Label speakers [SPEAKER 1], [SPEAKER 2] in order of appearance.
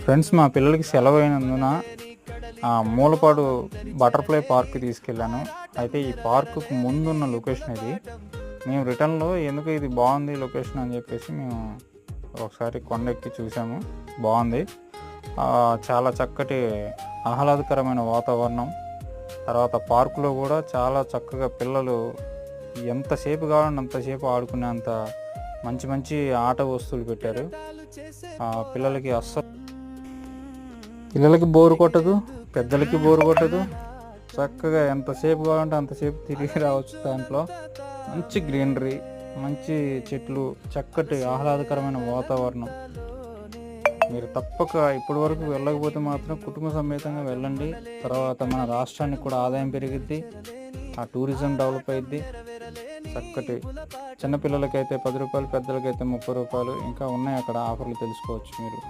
[SPEAKER 1] Friends, మా పిల్లలకి సెలవు అయినందున మూలపాడు బటర్ఫ్లై పార్క్ తీసుకెళ్ళాను. అయితే ఈ పార్కుకు ముందున్న లొకేషన్ ఇది. మేము రిటర్న్లో ఎందుకు ఇది బాగుంది లొకేషన్ అని చెప్పేసి మేము ఒకసారి కొండెక్కి చూసాము. బాగుంది. చాలా చక్కటి ఆహ్లాదకరమైన వాతావరణం. తర్వాత పార్కులో కూడా చాలా చక్కగా పిల్లలు ఎంతసేపు కావాలంటే అంతసేపు ఆడుకునేంత మంచి మంచి ఆట వస్తువులు పెట్టారు. పిల్లలకి బోరు కొట్టదు, పెద్దలకి బోరు కొట్టదు. చక్కగా ఎంతసేపు కావాలంటే అంతసేపు తిరిగి రావచ్చు. దాంట్లో మంచి గ్రీనరీ, మంచి చెట్లు, చక్కటి ఆహ్లాదకరమైన వాతావరణం. మీరు తప్పక ఇప్పటి వరకు వెళ్ళకపోతే మాత్రం కుటుంబ సమేతంగా వెళ్ళండి. తర్వాత మన రాష్ట్రానికి కూడా ఆదాయం పెరిగిద్ది, ఆ టూరిజం డెవలప్ అయ్యిద్ది. చక్కటి చిన్నపిల్లలకైతే 10 రూపాయలు, పెద్దలకైతే 30 రూపాయలు. ఇంకా ఉన్నాయి అక్కడ ఆఫర్లు, తెలుసుకోవచ్చు మీరు.